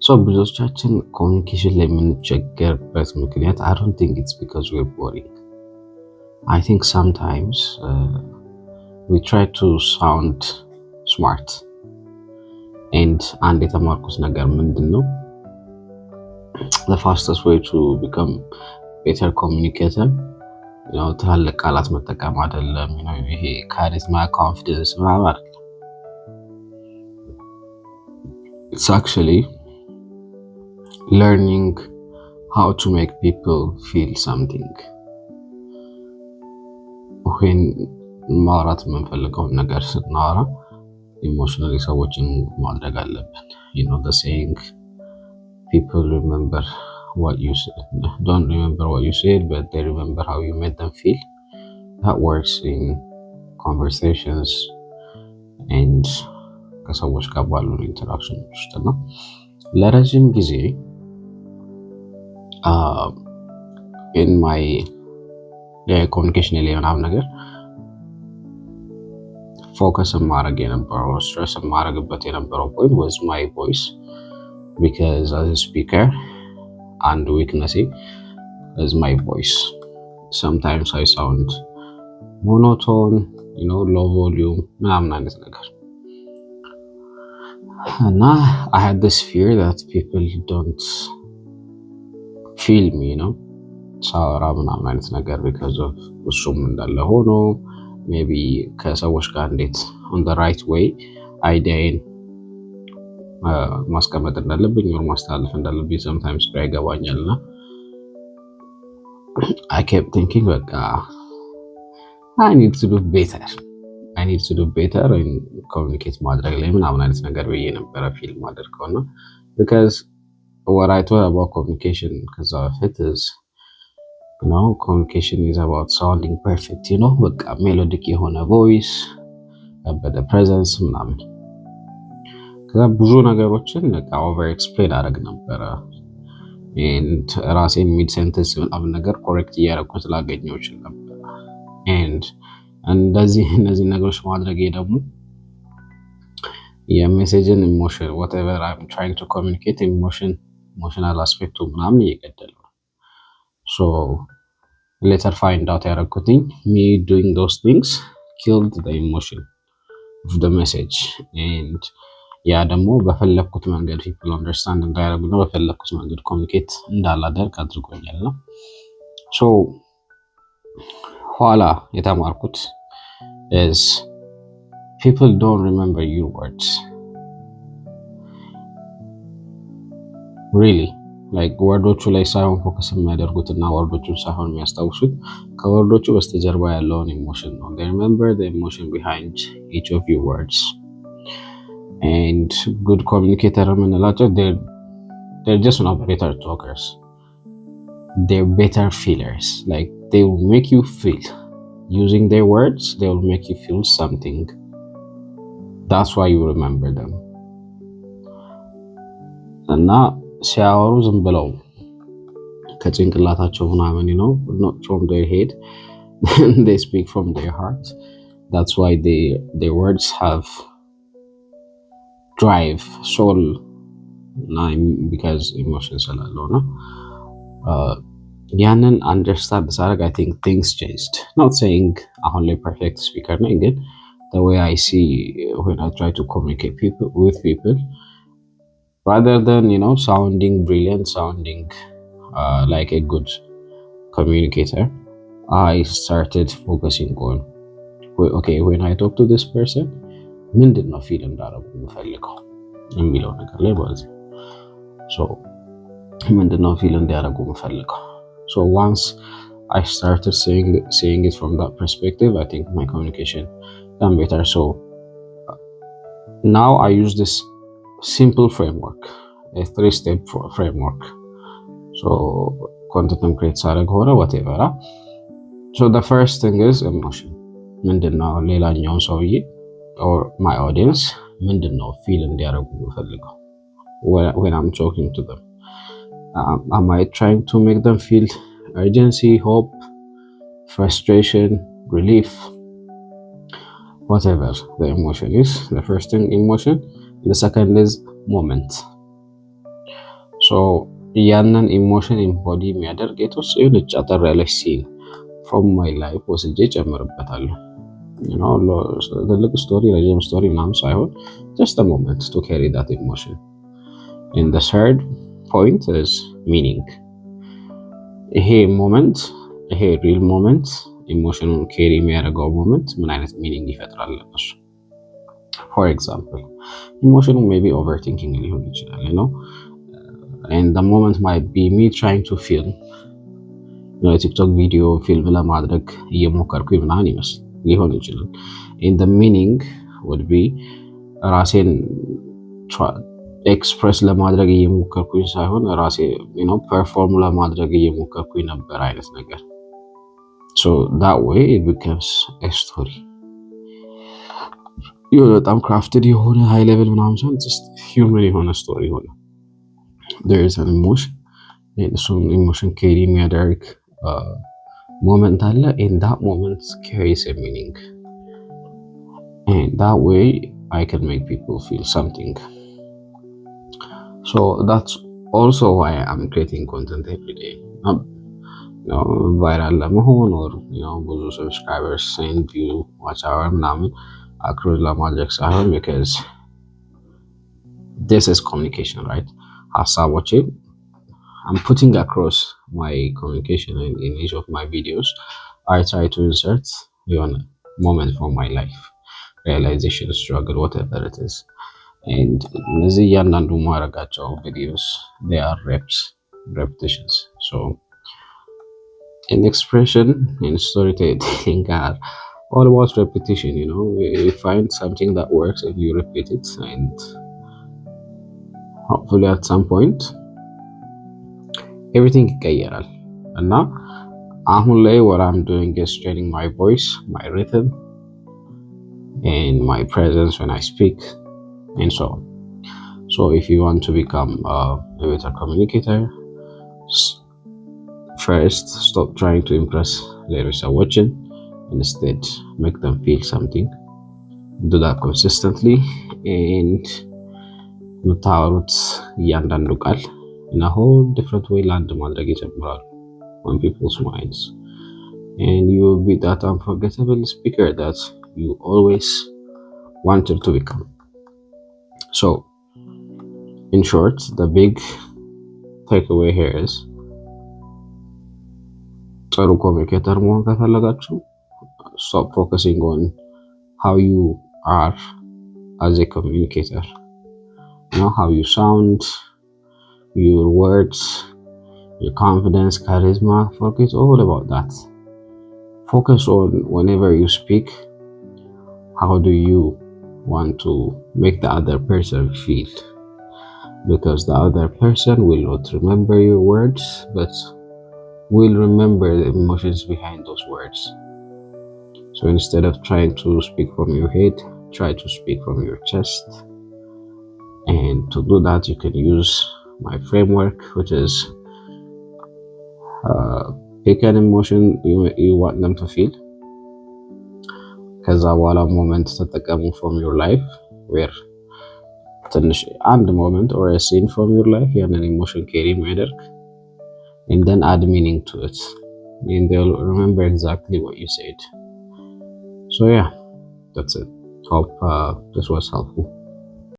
So ብዙዎቻችን ኮሚኒኬሽን ላይ የምንቸገርበት ምክንያት I don't think it's because we're boring. I think sometimes we try to sound smart. And አንድ የተማርኩት ነገር ምንድነው? The fastest way to become better communicator ትላልቅ ቃላት መጠቀም አይደለም ይሄ ካሪዝማ ኮንፊደንስ ምናምን አይደለም. It's actually learning how to make people feel something. when ማውራት የምንፈልገውን ነገር ስናወራ ኢሞሽናሊ ሰዎችን ማድረግ አለብን. the saying people remember what you said, don't remember what you said, but they remember how you made them feel. That works in conversations and ከሰዎች ጋር ባሉ ኢንተራክሽን ውስጥ ነው. ለረጅም ጊዜ in my communication ላይ ምናምን ነገር ፎከስ ማድረግ የነበረው ስትረስ ማድረግበት የነበረው point was my voice, because as a speaker and weakness is my voice. Sometimes I sound monotone, low volume ምናምን አይነት ነገር. And I had this fear that people don't feel me, ሳወራ ምናምን አይነት ነገር because of እሱም እንዳለ ሆኖ maybe ከሰዎች ጋር እንዴት on the right way አይዲያዬን ማስቀመጥ እንዳለብኝ or ማስተላለፍ እንዳለብኝ sometimes ግራ ይገባኛልና I kept thinking በቃ I need to do better in communicate ማድረግ ላይ ምናምን አይነት ነገር ብዬ ነበረ ፊልም ማድረግውና because what I thought about communication ከዛ በፊት is communication is about sounding perfect, በቃ ሜሎዲክ የሆነ voice but the presence ምናምን ከዛ ብዙ ነገሮችን በቃ over explain አደረግ ነበረ and ራሴን mid sentence ምናምን ነገር correct እያደረኩት ላገኘው ይችላል ነበር and እነዚህ ነገሮች ማድረጌ ደግሞ የሜሴጅን ኢሞሽን whatever I'm trying to communicate emotional aspect ምናምን እየገደለ ነው. So later find out ያደረኩትኝ me doing those things killed the emotion of the message and ያ ደግሞ በፈለኩት መንገድ people understand እንዳያደርጉና በፈለኩት መንገድ communicate እንዳላደርግ አድርጎኛል ነው. So ኋላ የተማርኩት is people don't remember your words. Really, like ወርዶቹ ላይ ሳይሆን ፎከስ የሚያደርጉትና ወርዶቹን ሳይሆን የሚያስታውሱት ከወርዶቹ በስተጀርባ ያለውን ኢሞሽን ነው. They remember the emotion behind each of your words. And good communicator የምንላቸው they're just not better talkers. They're better feelers. Like they will make you feel. Using their words, they will make you feel something. That's why you remember them. እና ሲያወሩ ዝም ብለው ከጭንቅላታቸው ምናምን not from their head. They speak from their heart. That's why their words have drive, soul, because emotions ስላለው ነው. ያንን understand ሳደርግ I think things changed. Not saying አሁን ላይ perfect speaker ነኝ, ግን the way I see when I try to communicate with people rather than sounding brilliant, sounding like a good communicator, I started focusing on okay, when I talk to this person ምንድነው ፊል እንዳደረጉ የምፈልገው የሚለው ነገር ላይ ማለት ነው. So ምንድነው ፊል እንዲያደርጉ የምፈልገው. So once I started seeing it from that perspective, I think my communication done better. So now I use this simple framework, a 3-step framework. So content create ሳደርግ ሆነ whatever. So the first thing is emotion. ምንድነው ሌላኛውን ሰውዬ or my audience ምንድነው ፊል እንዲያደርጉ የምፈልገው when I'm talking to them. Am I trying to make them feel urgency, hope, frustration, relief, whatever the emotion is? The first thing, emotion. The second is moment. ሶ ያንን ኢሞሽን ኢምቦዲ የሚያደርግ የሆነች አጠር ያለች ሲን ፍሮም ማይ ላይፍ ወስጄ ጨምርበታለሁ። ትልቅ ስቶሪ ረጅም ስቶሪ ምናምን ሳይሆን just a moment to carry that emotion. And the third point is meaning. ይሄ ሞመንት ይሄ ሪል ሞመንት ኢሞሽኑን ኬሪ የሚያደርገው ሞመንት ምን አይነት ሚኒንግ ይፈጥራል ለነሱ? ፎር ኤግዛምፕል ኢሞሽኑ ሜቢ ኦቨርቲንኪንግ ሊሆን ይችላል and the moment might be me trying to film የቲክቶክ ቪዲዮ ፊልም ለማድረግ እየሞከርኩኝ ምናምን ይመስል ሊሆን ይችላል። and the meaning would be ራሴን ኤክስፕሬስ ለማድረግ እየሞከርኩኝ ሳይሆን ራሴ ፐርፎርም ለማድረግ እየሞከርኩኝ ነበር አይነት ነገር። so that way it becomes a story. በጣም ክራፍትድ የሆነ ሃይ ሌቭል ምናምን ሳይሆን just human የሆነ ስቶሪ ሆነ። there is an emotion and so emotion carry የሚያደርግ moment አለ and that moment carries a meaning and that way I can make people feel something. So that's also why I'm creating content every day. Viral ለመሆን or ብዙ subscribers and view watch hour ምናምን አክሮስ ለማድረግ ሳይሆን because this is communication, right? ሀሳቦቼን I'm putting across my communication in each of my videos. I try to insert a moment from my life, realization, struggle, whatever it is. And እነዚህ እያንዳንዱ ማረጋቸው videos, they are repetitions. So in expression, in storytelling are all about repetition. You find something that works and you repeat it, and hopefully at some point everything ይቀየራል። እና አሁን ላይ what I'm doing is training my voice, my rhythm, and my presence when I speak, and so on. So if you want to become a better communicator, first stop trying to impress ሌሎች ሰዎችን, instead make them feel something. Do that consistently and የምታወሩት እያንዳንዱ ቃል in a whole different way land ማድረግ ይጀምራሉ on people's minds, and you will be that unforgettable speaker that you always wanted to become. So in short, the big takeaway here is ጥሩ ኮሚኒኬተር መሆን ከፈለጋችሁ stop focusing on how you are as a communicator, how you sound, your words, your confidence, charisma. Forget all about that. Focus on whenever you speak, how do you want to make the other person feel, because the other person will not remember your words but will remember the emotions behind those words. So instead of trying to speak from your head, try to speak from your chest, and to do that you can use my framework, which is pick an emotion you want them to feel. ከዛ በኋላ ሞመንት ተጠቀሙ from your life where ትንሽ አንድ moment or a scene from your life ያንን emotion carry የሚያደርግ, and then add meaning to it, and they'll remember exactly what you said. So yeah, that's it. Hope this was helpful.